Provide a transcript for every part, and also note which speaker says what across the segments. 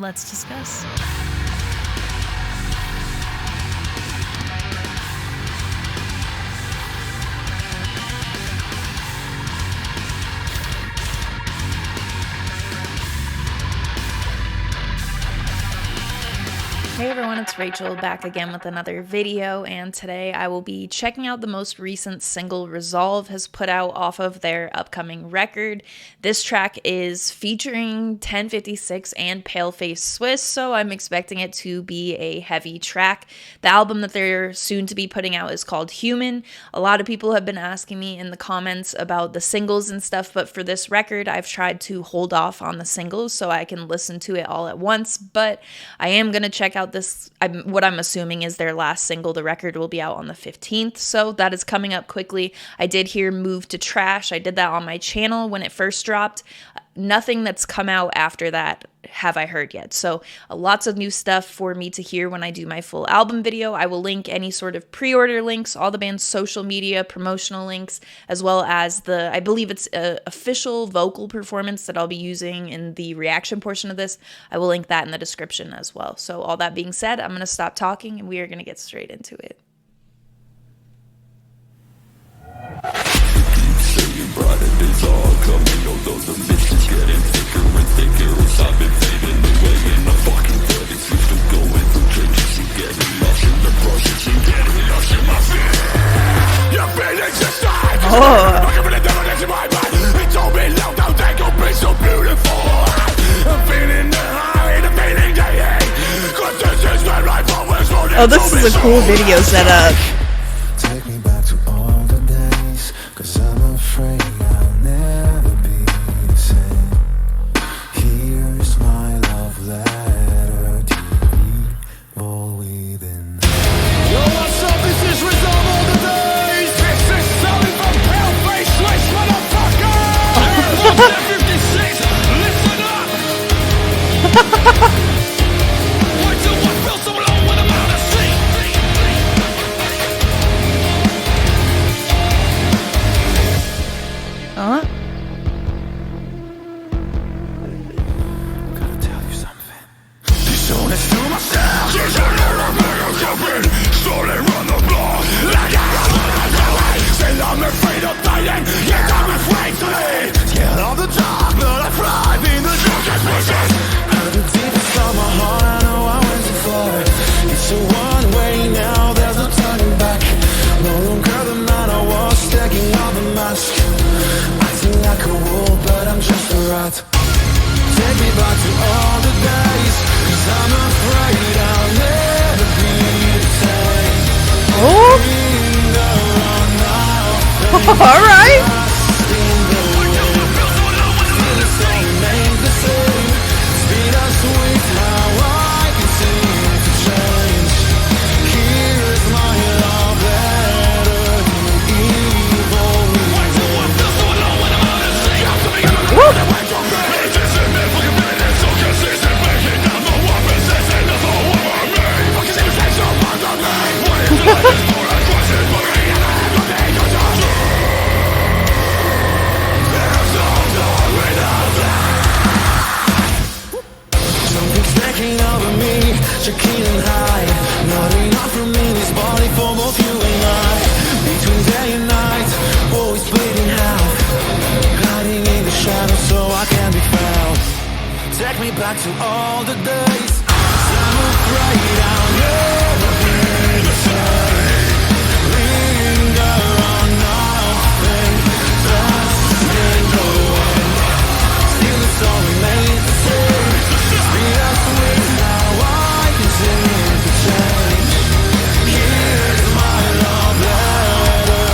Speaker 1: Let's discuss. Hey everyone, it's Rachel back again with another video, and today I will be checking out the most recent single Resolve has put out off of their upcoming record. This track is featuring Ten56 and Paleface Swiss, so I'm expecting it to be a heavy track. The album that they're soon to be putting out is called Human. A lot of people have been asking me in the comments about the singles and stuff, but for this record I've tried to hold off on the singles so I can listen to it all at once, but I am going to check out what I'm assuming is their last single. The record will be out on the 15th, so that is coming up quickly. I did hear Move to Trash. I did that on my channel when it first dropped. Nothing that's come out after that have I heard yet. So lots of new stuff for me to hear when I do my full album video. I will link any sort of pre-order links, all the band's social media, promotional links, as well as I believe it's an official vocal performance that I'll be using in the reaction portion of this. I will link that in the description as well. So all that being said, I'm going to stop talking and we are going to get straight into it. Oh, this is a cool video setup.
Speaker 2: Take me back to all the days, 'cause I'm afraid I'll never be the same. Here's my love letter to evil within. Yo, what's up? This is Resolve all the days. This is something from Paleface Swiss, motherfucker! 1056, listen up! Why do I feel so alone when I'm out of sea?
Speaker 1: Huh?
Speaker 2: Gotta tell you something. She's honest to myself. She's a little bit of something. Slowly run the block. Like I still I'm afraid of dying. Yet I'm afraid to live. Scared of the dark, but I thrive in the darkest places. At the deepest of my heart, I know I went too far. It's a one-way now, there's no turning back. No longer the man I was, taking off the mask. Acting like a wolf, but I'm just a rat. Take me back to all the days, 'cause I'm afraid I'll never be the same.
Speaker 1: Oh, all right.
Speaker 2: Something's taking over me, shaking and high. Not enough from in this body for both you and I. Between day and night, always bleeding out. Hiding in the shadows so I can be found. Take me back to all the days, 'cause I'm afraid I'll never be the same. Linger on nothing, just go on. Still it's all remains the same. Speed us with how I continue to change. Here's my love letter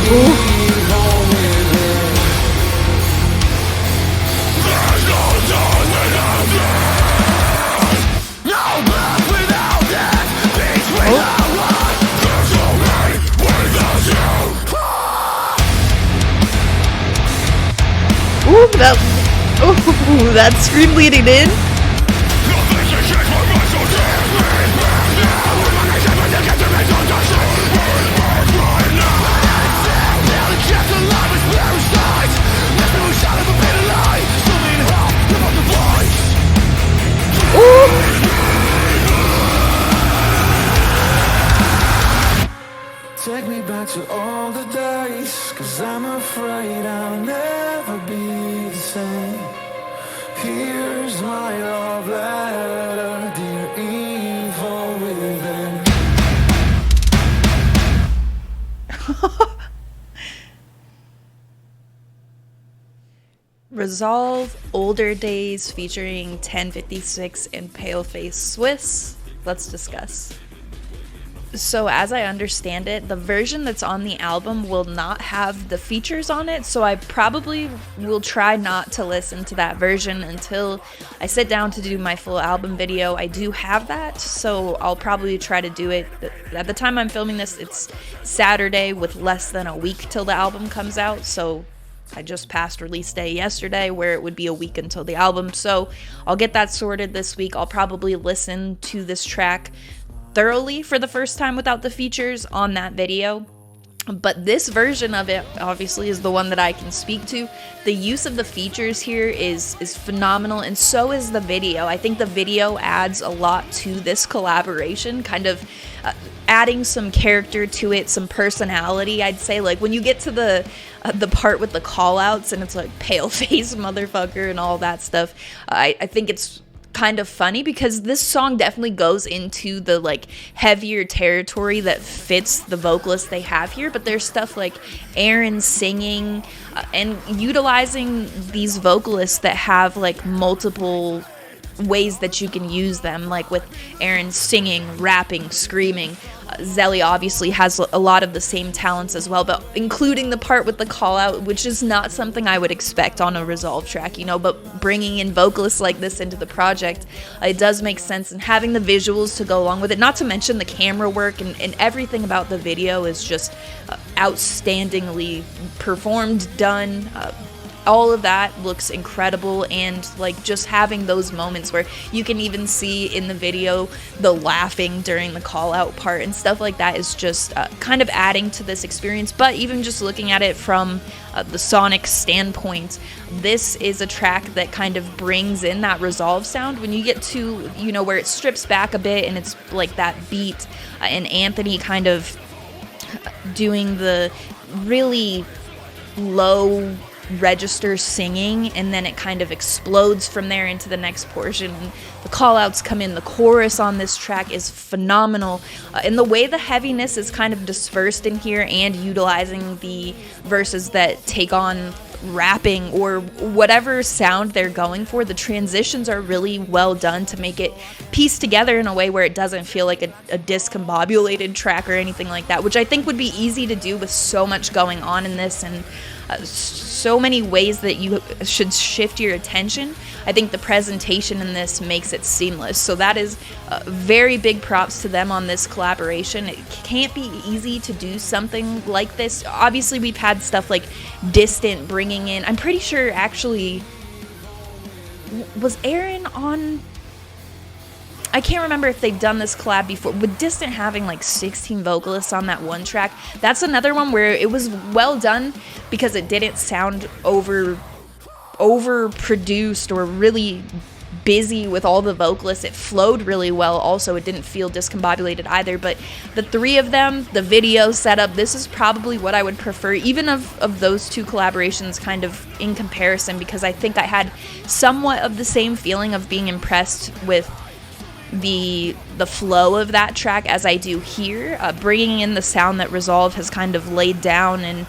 Speaker 2: to evil within. There's no dawn without death. No birth without death. Peace without life. There's no rain without you.
Speaker 1: Ooh, that scream leading in.
Speaker 2: Nothing can change my mind so dead. Ooh. love letter, dear evil within.
Speaker 1: Resolve Older Days featuring 1056 and Paleface Swiss. Let's discuss. So as I understand it, the version that's on the album will not have the features on it, so I probably will try not to listen to that version until I sit down to do my full album video. I do have that, so I'll probably try to do it. At the time I'm filming this, it's Saturday with less than a week till the album comes out, so I just passed release day yesterday where it would be a week until the album, so I'll get that sorted this week. I'll probably listen to this track thoroughly for the first time without the features on that video. But this version of it obviously is the one that I can speak to. The use of the features here is phenomenal, and so is the video. I think the video adds a lot to this collaboration, kind of adding some character to it, some personality, I'd say. Like when you get to the part with the call outs and it's like pale face motherfucker and all that stuff, I think it's kind of funny because this song definitely goes into the like heavier territory that fits the vocalists they have here, but there's stuff like Aaron singing and utilizing these vocalists that have like multiple ways that you can use them, like with Aaron singing, rapping, screaming. Zilla obviously has a lot of the same talents as well, but including the part with the call out, which is not something I would expect on a Resolve track, you know, but bringing in vocalists like this into the project, it does make sense, and having the visuals to go along with it, not to mention the camera work and everything about the video is just outstandingly performed, done. All of that looks incredible, and like just having those moments where you can even see in the video the laughing during the call out part and stuff like that is just kind of adding to this experience. But even just looking at it from the sonic standpoint, this is a track that kind of brings in that Resolve sound when you get to, you know, where it strips back a bit and it's like that beat and Anthony kind of doing the really low register singing, and then it kind of explodes from there into the next portion. The call outs come in. The chorus on this track is phenomenal, and the way the heaviness is kind of dispersed in here and utilizing the verses that take on rapping or whatever sound they're going for, the transitions are really well done to make it piece together in a way where it doesn't feel like a discombobulated track or anything like that, which I think would be easy to do with so much going on in this and so many ways that you should shift your attention. I think the presentation in this makes it seamless. So that is very big props to them on this collaboration. It can't be easy to do something like this. Obviously, we've had stuff like Distant bringing in, I'm pretty sure actually, was Aaron on? I can't remember if they've done this collab before. With Distant having like 16 vocalists on that one track, that's another one where it was well done because it didn't sound overproduced or really busy with all the vocalists. It flowed really well also. It didn't feel discombobulated either. But the three of them, the video setup, this is probably what I would prefer, even of those two collaborations kind of in comparison, because I think I had somewhat of the same feeling of being impressed with the flow of that track as I do here, bringing in the sound that Resolve has kind of laid down and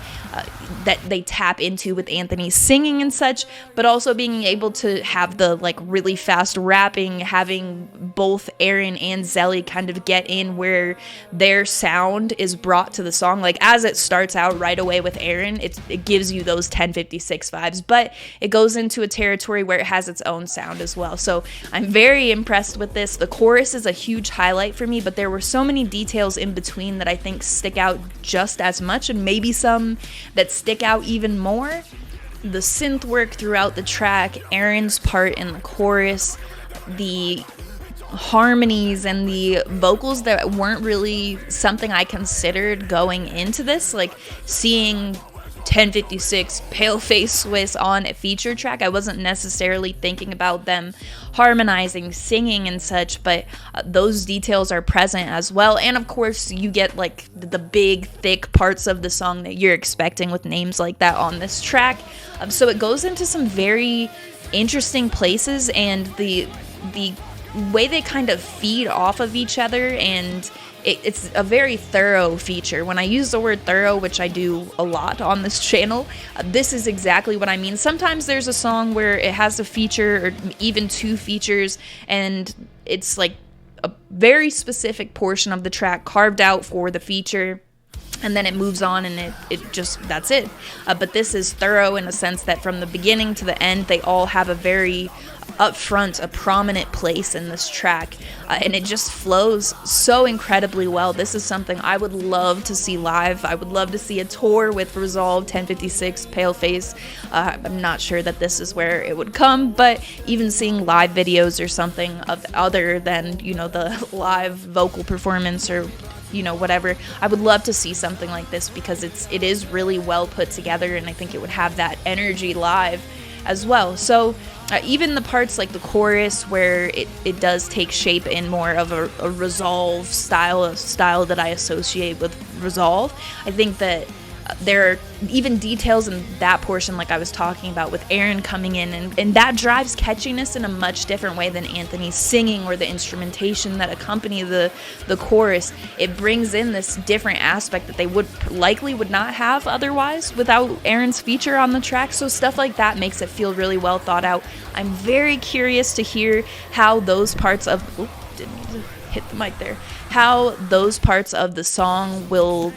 Speaker 1: that they tap into with Anthony singing and such, but also being able to have the like really fast rapping, having both Aaron and Zilla kind of get in where their sound is brought to the song. Like as it starts out right away with Aaron, it gives you those 1056 vibes, but it goes into a territory where it has its own sound as well. So I'm very impressed with this. The chorus is a huge highlight for me, but there were so many details in between that I think stick out just as much, and maybe some that stick out even more. The synth work throughout the track, Aaron's part in the chorus, the harmonies and the vocals that weren't really something I considered going into this, like seeing 1056 Paleface Swiss on a feature track. I wasn't necessarily thinking about them harmonizing, singing and such, but those details are present as well. And of course you get like the big thick parts of the song that you're expecting with names like that on this track. So it goes into some very interesting places, and the the way they kind of feed off of each other, and it's a very thorough feature. When I use the word thorough, which I do a lot on this channel, this is exactly what I mean. Sometimes there's a song where it has a feature or even two features, and it's like a very specific portion of the track carved out for the feature, and then it moves on, and it just, that's it. But this is thorough in a sense that from the beginning to the end, they all have a very upfront, a prominent place in this track, and it just flows so incredibly well. This is something I would love to see live. I would love to see a tour with Resolve, 1056, Paleface. I'm not sure that this is where it would come, but even seeing live videos or something of other than, you know, the live vocal performance or, you know, whatever, I would love to see something like this, because it is really well put together, and I think it would have that energy live as well. So even the parts like the chorus where it does take shape in more of a Resolve style that I associate with Resolve, I think that there are even details in that portion, like I was talking about with Aaron coming in, and that drives catchiness in a much different way than Anthony's singing or the instrumentation that accompany the chorus. It brings in this different aspect that they would not have otherwise without Aaron's feature on the track. So stuff like that makes it feel really well thought out. I'm very curious to hear how those parts of didn't mean to hit the mic there. How those parts of the song will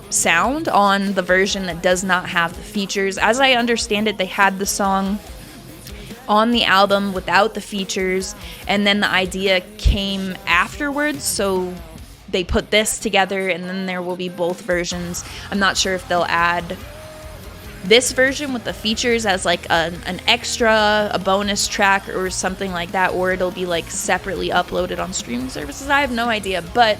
Speaker 1: sound on the version that does not have the features. As I understand it, they had the song on the album without the features, and then the idea came afterwards, so they put this together, and then there will be both versions. I'm not sure if they'll add this version with the features as like an extra, a bonus track or something like that, or it'll be like separately uploaded on streaming services. I have no idea, but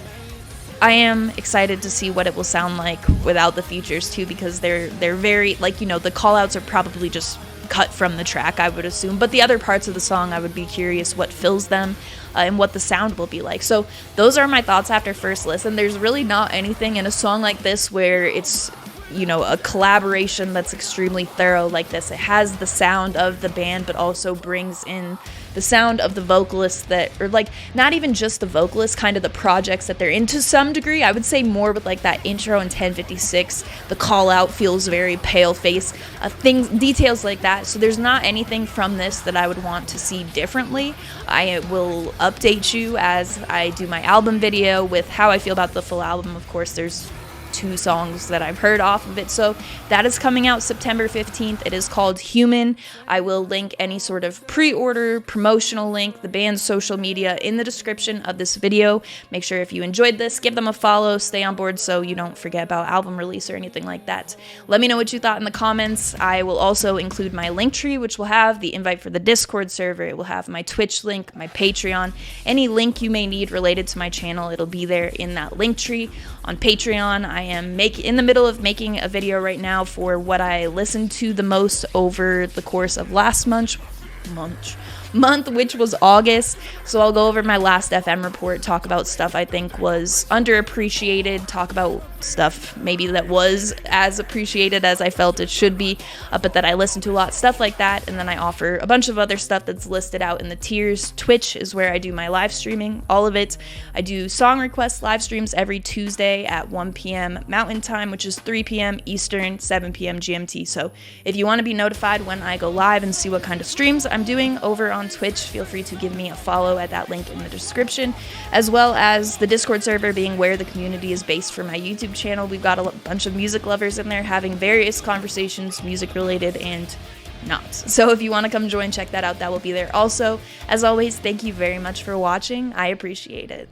Speaker 1: I am excited to see what it will sound like without the features too, because they're very, like, you know, the call-outs are probably just cut from the track, I would assume, but the other parts of the song, I would be curious what fills them and what the sound will be like. So those are my thoughts after first listen. There's really not anything in a song like this where it's, you know, a collaboration that's extremely thorough like this. It has the sound of the band, but also brings in the sound of the vocalists that, or like not even just the vocalists, kind of the projects that they're in to some degree. I would say more with like that intro in 1056, the call out feels very Paleface, things, details like that. So there's not anything from this that I would want to see differently. I will update you as I do my album video with how I feel about the full album. Of course, there's 2 songs that I've heard off of it, so that is coming out September 15th. It is called Human. I will link any sort of pre-order promotional link, the band's social media, in the description of this video. Make sure if you enjoyed this, give them a follow, stay on board so you don't forget about album release or anything like that. Let me know what you thought in the comments. I will also include my Linktree, which will have the invite for the Discord server. It will have my Twitch link, my Patreon, any link you may need related to my channel. It'll be there in that Linktree. On Patreon, I am in the middle of making a video right now for what I listened to the most over the course of last month, which was August. So I'll go over my last FM report, talk about stuff I think was underappreciated, talk about stuff maybe that was as appreciated as I felt it should be, but that I listened to a lot, stuff like that. And then I offer a bunch of other stuff that's listed out in the tiers. Twitch is where I do my live streaming, all of it. I do song request live streams every Tuesday at 1 p.m. Mountain Time, which is 3 p.m. Eastern, 7 p.m. GMT. So if you want to be notified when I go live and see what kind of streams I'm doing over on Twitch, feel free to give me a follow at that link in the description, as well as the Discord server being where the community is based for my YouTube channel. We've got a bunch of music lovers in there having various conversations, music related and not. So if you want to come join, check that out. That will be there also. As always, thank you very much for watching. I appreciate it.